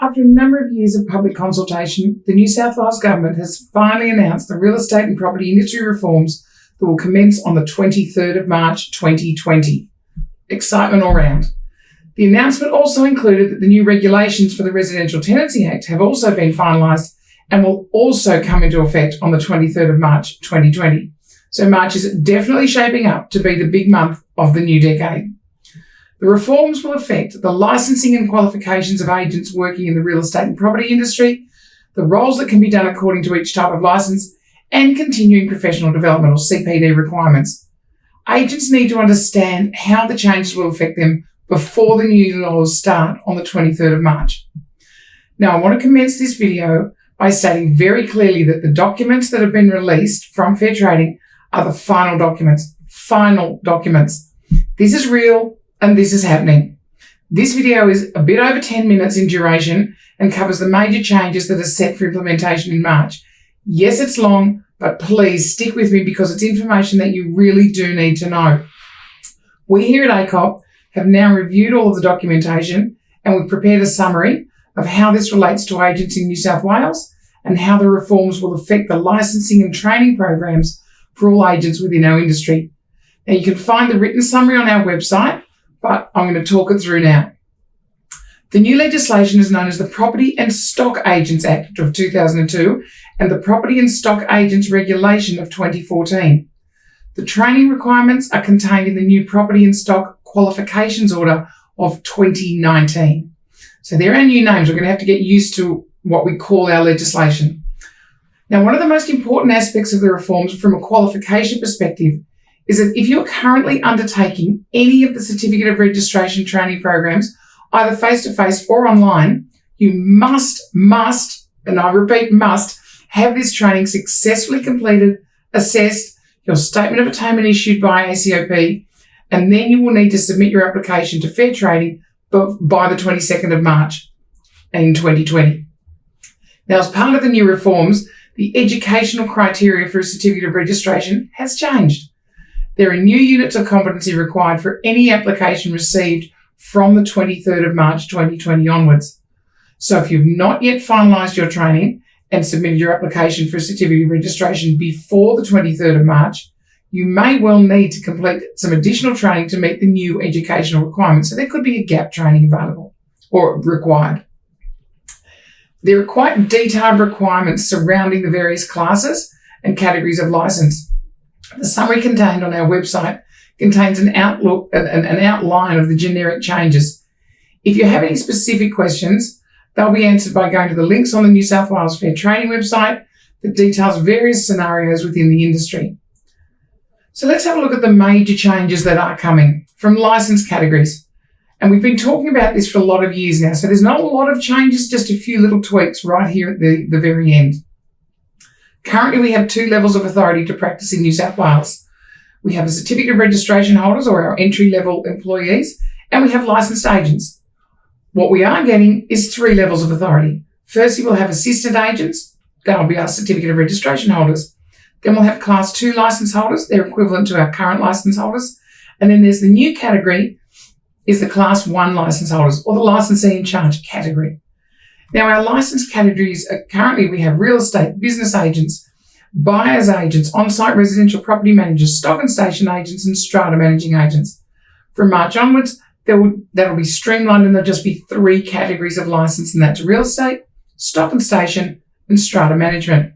After a number of years of public consultation, the New South Wales Government has finally announced the real estate and property industry reforms that will commence on the 23rd of March 2020. Excitement all round. The announcement also included that the new regulations for the Residential Tenancy Act have also been finalised and will also come into effect on the 23rd of March 2020. So March is definitely shaping up to be the big month of the new decade. The reforms will affect the licensing and qualifications of agents working in the real estate and property industry, the roles that can be done according to each type of licence, and continuing professional development or CPD requirements. Agents need to understand how the changes will affect them before the new laws start on the 23rd of March. Now, I want to commence this video by stating very clearly that the documents that have been released from Fair Trading are the final documents. Final documents. This is real and this is happening. This video is a bit over 10 minutes in duration and covers the major changes that are set for implementation in March. Yes, it's long, but please stick with me because it's information that you really do need to know. We here at ACOP have now reviewed all of the documentation and we've prepared a summary of how this relates to agents in New South Wales and how the reforms will affect the licensing and training programs for all agents within our industry. Now, you can find the written summary on our website, but I'm going to talk it through now. The new legislation is known as the Property and Stock Agents Act of 2002 and the Property and Stock Agents Regulation of 2014. The training requirements are contained in the new Property and Stock Qualifications Order of 2019. So they're our new names. We're going to have to get used to what we call our legislation. Now, one of the most important aspects of the reforms from a qualification perspective is that if you're currently undertaking any of the Certificate of Registration training programs, either face-to-face or online, you must, and I repeat, must, have this training successfully completed, assessed, your statement of attainment issued by ACOP, and then you will need to submit your application to Fair Trading by the 22nd of March in 2020. Now, as part of the new reforms, the educational criteria for a Certificate of Registration has changed. There are new units of competency required for any application received from the 23rd of March 2020 onwards. So if you've not yet finalised your training and submitted your application for a Certificate of Registration before the 23rd of March, you may well need to complete some additional training to meet the new educational requirements. So there could be a gap training available or required. There are quite detailed requirements surrounding the various classes and categories of licence. The summary contained on our website contains an outline of the generic changes. If you have any specific questions, they'll be answered by going to the links on the New South Wales Fair Trading website that details various scenarios within the industry. So let's have a look at the major changes that are coming from licence categories. And we've been talking about this for a lot of years now, so there's not a lot of changes, just a few little tweaks right here at the very end. Currently, we have 2 levels of authority to practice in New South Wales. We have a Certificate of Registration holders or our entry-level employees, and we have licensed agents. What we are getting is 3 levels of authority. Firstly, we'll have assistant agents. That'll be our Certificate of Registration holders. Then we'll have Class 2 licence holders. They're equivalent to our current licence holders. And then there's the new category is the Class 1 licence holders or the licensee in charge category. Now, our licence categories are currently we have real estate, business agents, buyers agents, on-site residential property managers, stock and station agents, and strata managing agents. From March onwards, that'll be streamlined and there'll just be 3 categories of licence, and that's real estate, stock and station, and strata management.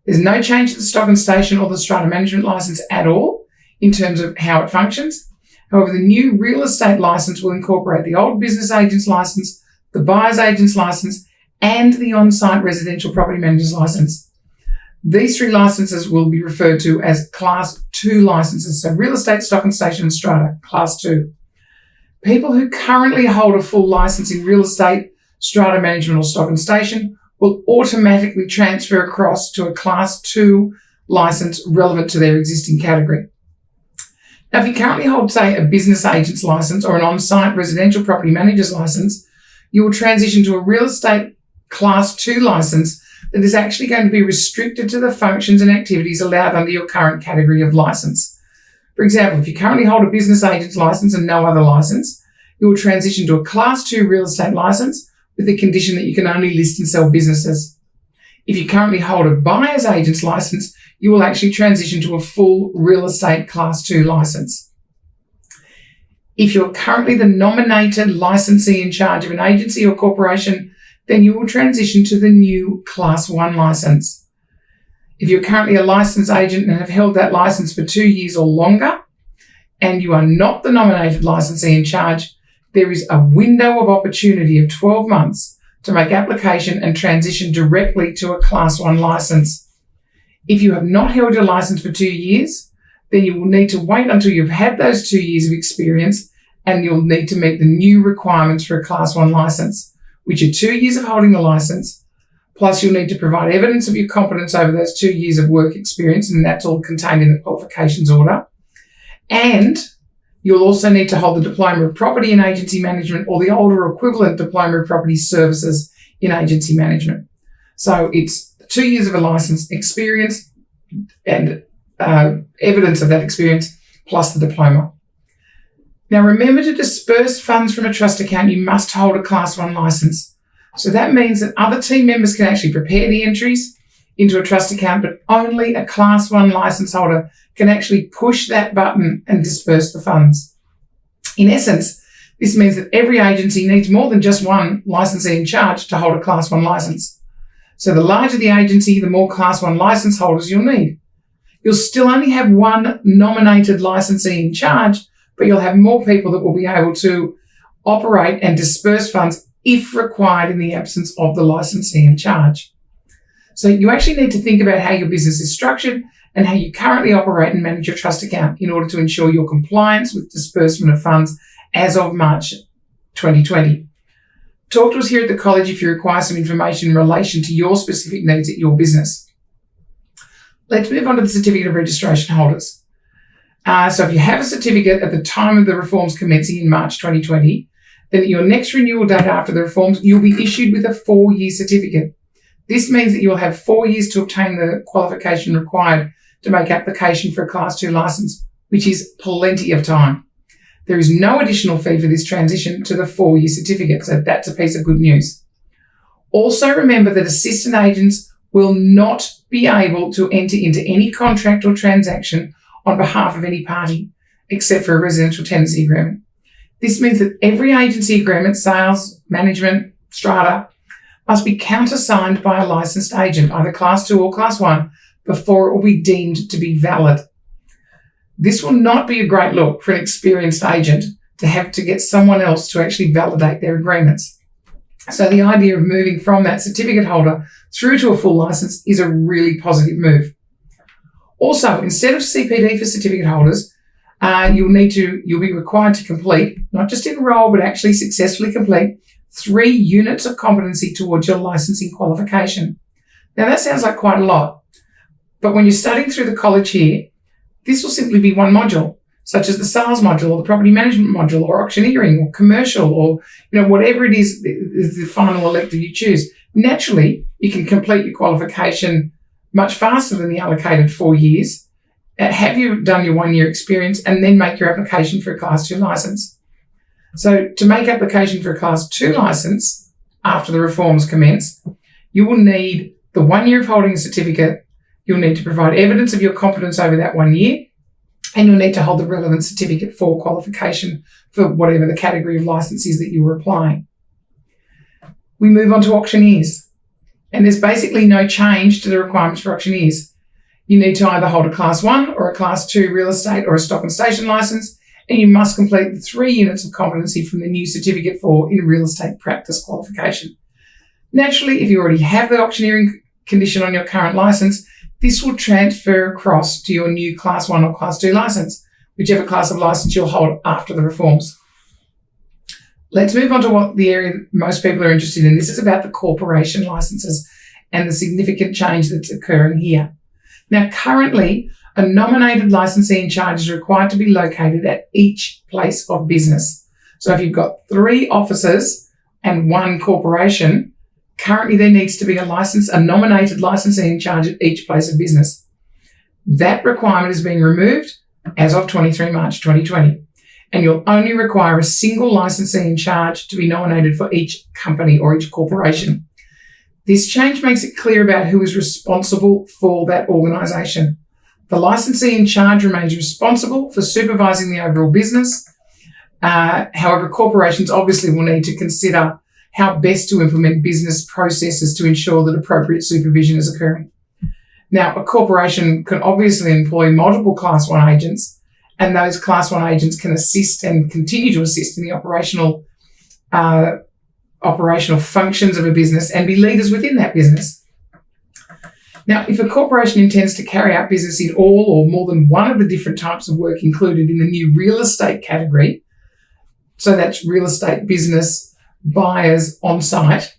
There's no change to the stock and station or the strata management licence at all in terms of how it functions. However, the new real estate licence will incorporate the old business agent's licence, the buyer's agent's licence, and the on-site residential property manager's licence. These 3 licences will be referred to as Class 2 licences, so real estate, stock and station, and strata, Class 2. People who currently hold a full licence in real estate, strata management, or stock and station will automatically transfer across to a Class 2 licence relevant to their existing category. Now, if you currently hold, say, a business agent's licence or an on-site residential property manager's licence, you will transition to a real estate Class 2 licence that is actually going to be restricted to the functions and activities allowed under your current category of licence. For example, if you currently hold a business agent's licence and no other licence, you will transition to a Class 2 real estate licence with the condition that you can only list and sell businesses. If you currently hold a buyer's agent's license, you will actually transition to a full real estate Class 2 license. If you're currently the nominated licensee in charge of an agency or corporation, then you will transition to the new Class 1 license. If you're currently a licensed agent and have held that license for 2 years or longer, and you are not the nominated licensee in charge, there is a window of opportunity of 12 months to make application and transition directly to a Class 1 license. If you have not held your license for 2 years, then you will need to wait until you've had those 2 years of experience, and you'll need to meet the new requirements for a Class 1 license, which are 2 years of holding the license, plus you'll need to provide evidence of your competence over those 2 years of work experience, and that's all contained in the qualifications order. And you'll also need to hold the Diploma of Property in Agency Management or the older equivalent Diploma of Property Services in Agency Management. So it's 2 years of a license, experience, and evidence of that experience, plus the diploma. Now, remember, to disperse funds from a trust account, you must hold a Class 1 license. So that means that other team members can actually prepare the entries into a trust account, but only a Class 1 license holder can actually push that button and disperse the funds. In essence, this means that every agency needs more than just one licensee in charge to hold a Class 1 license. So the larger the agency, the more Class 1 license holders you'll need. You'll still only have one nominated licensee in charge, but you'll have more people that will be able to operate and disperse funds if required in the absence of the licensee in charge. So you actually need to think about how your business is structured and how you currently operate and manage your trust account in order to ensure your compliance with disbursement of funds as of March 2020. Talk to us here at the college if you require some information in relation to your specific needs at your business. Let's move on to the certificate of registration holders. So if you have a certificate at the time of the reforms commencing in March 2020, then at your next renewal date after the reforms, you'll be issued with a 4-year certificate. This means that you'll have 4 years to obtain the qualification required to make application for a Class 2 license, which is plenty of time. There is no additional fee for this transition to the 4-year certificate, so that's a piece of good news. Also remember that assistant agents will not be able to enter into any contract or transaction on behalf of any party, except for a residential tenancy agreement. This means that every agency agreement, sales, management, strata, must be countersigned by a licensed agent, either Class 2 or Class 1, before it will be deemed to be valid. This will not be a great look for an experienced agent to have to get someone else to actually validate their agreements. So the idea of moving from that certificate holder through to a full license is a really positive move. Also, instead of CPD for certificate holders, you'll be required to complete, not just enroll, but actually successfully complete 3 units of competency towards your licensing qualification. Now that sounds like quite a lot, but when you're studying through the college here, this will simply be one module, such as the sales module or the property management module or auctioneering or commercial or whatever it is the final elective you choose. Naturally, you can complete your qualification much faster than the allocated 4 years. Have you done your 1-year experience and then make your application for a Class 2 license. So to make application for a Class 2 license after the reforms commence, you will need the 1 year of holding a certificate. You'll need to provide evidence of your competence over that 1 year, and you'll need to hold the relevant certificate for qualification for whatever the category of license is that you were applying. We move on to auctioneers, and there's basically no change to the requirements for auctioneers. You need to either hold a Class 1 or a Class 2 real estate or a stock and station license, and you must complete the 3 units of competency from the new certificate for in real estate practice qualification. Naturally, if you already have the auctioneering condition on your current license, this will transfer across to your new Class 1 or Class 2 license, whichever class of license you'll hold after the reforms. Let's move on to what the area most people are interested in. This is about the corporation licenses and the significant change that's occurring here. Now, currently, a nominated licensee in charge is required to be located at each place of business. So if you've got 3 offices and 1 corporation, currently there needs to be a nominated licensee in charge at each place of business. That requirement is being removed as of 23 March 2020. and you'll only require a single licensee in charge to be nominated for each company or each corporation. This change makes it clear about who is responsible for that organisation. The licensee in charge remains responsible for supervising the overall business. However, corporations obviously will need to consider how best to implement business processes to ensure that appropriate supervision is occurring. Now, a corporation can obviously employ multiple Class 1 agents, and those Class 1 agents can assist and continue to assist in the operational functions of a business and be leaders within that business. Now, if a corporation intends to carry out business in all or more than one of the different types of work included in the new real estate category, so that's real estate business buyers on site,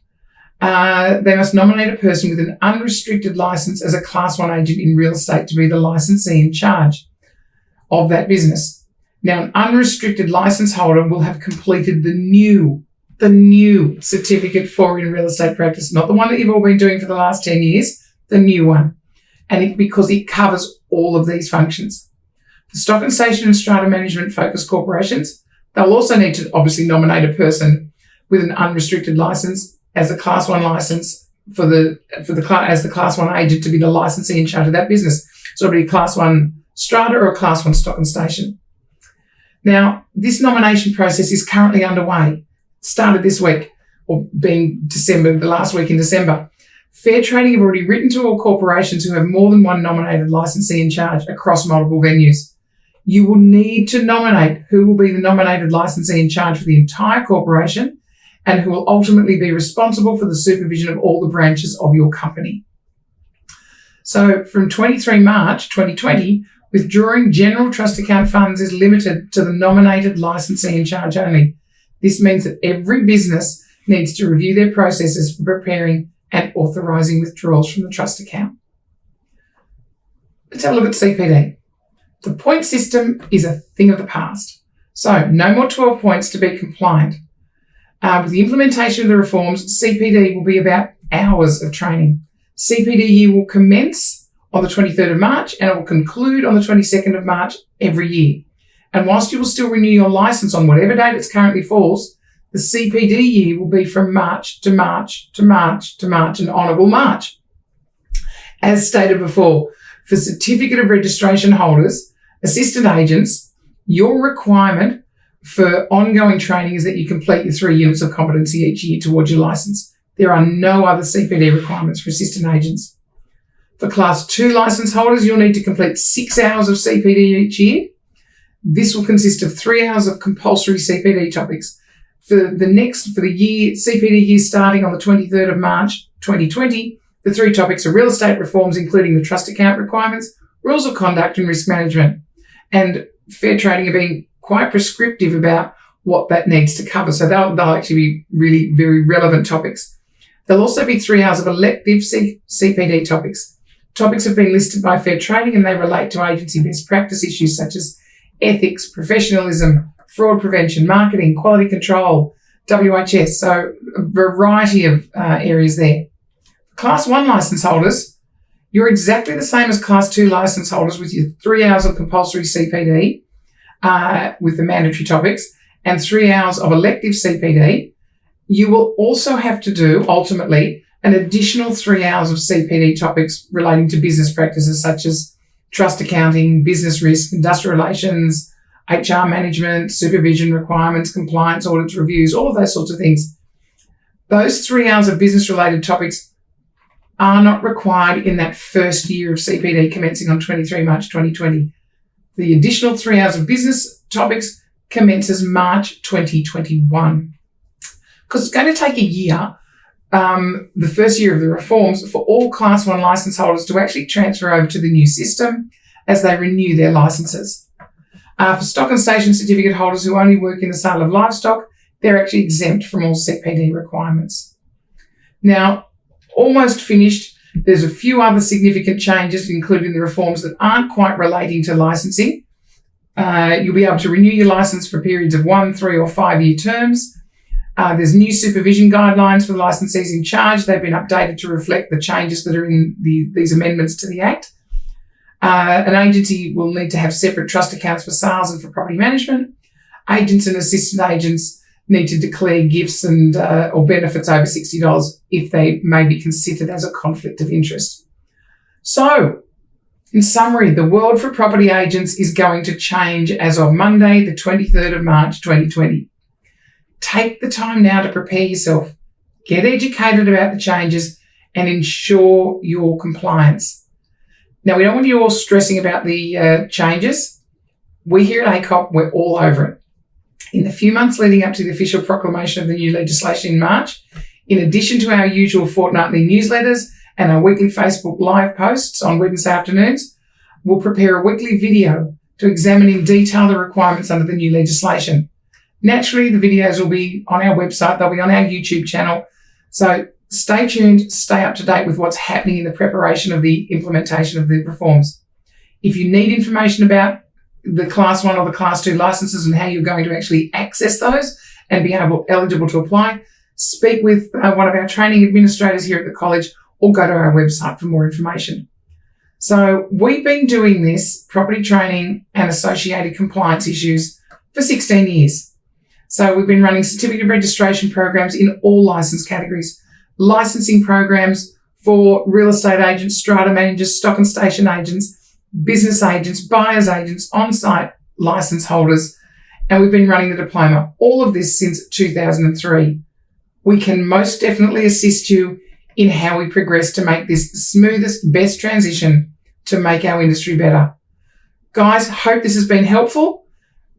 they must nominate a person with an unrestricted license as a Class 1 agent in real estate to be the licensee in charge of that business. Now, an unrestricted license holder will have completed the new certificate for in real estate practice, not the one that you've all been doing for the last 10 years, the new one. And because it covers all of these functions. For stock and station and strata management focused corporations, they'll also need to obviously nominate a person with an unrestricted license as a Class 1 license as the Class 1 agent to be the licensee in charge of that business. So it'll be a Class 1 strata or a Class 1 stock and station. Now, this nomination process is currently underway. It started this week, or being December, the last week in December. Fair Trading have already written to all corporations who have more than one nominated licensee in charge across multiple venues. You will need to nominate who will be the nominated licensee in charge for the entire corporation and who will ultimately be responsible for the supervision of all the branches of your company. So from 23 March 2020, withdrawing general trust account funds is limited to the nominated licensee in charge only. This means that every business needs to review their processes for preparing and authorising withdrawals from the trust account. Let's have a look at CPD. The point system is a thing of the past. So no more 12 points to be compliant. With the implementation of the reforms, CPD will be about hours of training. CPD year will commence on the 23rd of March and it will conclude on the 22nd of March every year. And whilst you will still renew your licence on whatever date it currently falls, the CPD year will be from March to March to March to March, and on it will march. As stated before, for certificate of registration holders, assistant agents, your requirement for ongoing training is that you complete your 3 units of competency each year towards your licence. There are no other CPD requirements for assistant agents. For Class 2 licence holders, you'll need to complete 6 hours of CPD each year. This will consist of 3 hours of compulsory CPD topics. For the year, CPD year starting on the 23rd of March 2020, the 3 topics are real estate reforms, including the trust account requirements, rules of conduct and risk management. And Fair Trading are being quite prescriptive about what that needs to cover. So they'll actually be really very relevant topics. There'll also be 3 hours of elective CPD topics. Topics have been listed by Fair Trading and they relate to agency best practice issues such as ethics, professionalism, fraud prevention, marketing, quality control, WHS. So a variety of areas there. Class 1 licence holders, you're exactly the same as Class 2 licence holders with your 3 hours of compulsory CPD with the mandatory topics and 3 hours of elective CPD. You will also have to do, ultimately, an additional 3 hours of CPD topics relating to business practices such as trust accounting, business risk, industrial relations, HR management, supervision requirements, compliance audits, reviews, all of those sorts of things. Those 3 hours of business-related topics are not required in that first year of CPD commencing on 23 March 2020. The additional 3 hours of business topics commences March 2021. Because it's going to take a year, the first year of the reforms, for all Class 1 licence holders to actually transfer over to the new system as they renew their licences. For stock and station certificate holders who only work in the sale of livestock, they're actually exempt from all CPD requirements. Now, almost finished, there's a few other significant changes, including the reforms that aren't quite relating to licensing. You'll be able to renew your licence for periods of 1, 3 or 5 year terms. There's new supervision guidelines for the licensees in charge. They've been updated to reflect the changes that are in these amendments to the Act. An agency will need to have separate trust accounts for sales and for property management. agents and assistant agents need to declare gifts and or benefits over $60 if they may be considered as a conflict of interest. So, in summary, the world for property agents is going to change as of Monday, the 23rd of March, 2020. Take the time now to prepare yourself, get educated about the changes, and ensure your compliance. Now, we don't want you all stressing about the changes. We here at ACOP, we're all over it. In the few months leading up to the official proclamation of the new legislation in March, in addition to our usual fortnightly newsletters and our weekly Facebook Live posts on Wednesday afternoons, we'll prepare a weekly video to examine in detail the requirements under the new legislation. Naturally, the videos will be on our website, they'll be on our YouTube channel. So stay tuned, stay up to date with what's happening in the preparation of the implementation of the reforms. If you need information about the Class 1 or the Class 2 licenses and how you're going to actually access those and be eligible to apply, speak with one of our training administrators here at the college or go to our website for more information. So we've been doing this property training and associated compliance issues for 16 years. So we've been running certificate of registration programs in all license categories, licensing programs for real estate agents, strata managers, stock and station agents, business agents, buyers agents, on-site license holders, and we've been running the diploma. All of this since 2003. We can most definitely assist you in how we progress to make this the smoothest, best transition to make our industry better. Guys, hope this has been helpful.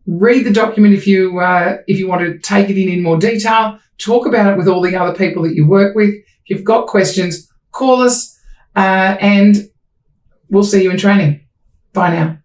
Read the document if you want to take it in more detail. Talk about it with all the other people that you work with. If you've got questions, call us and we'll see you in training. Bye now.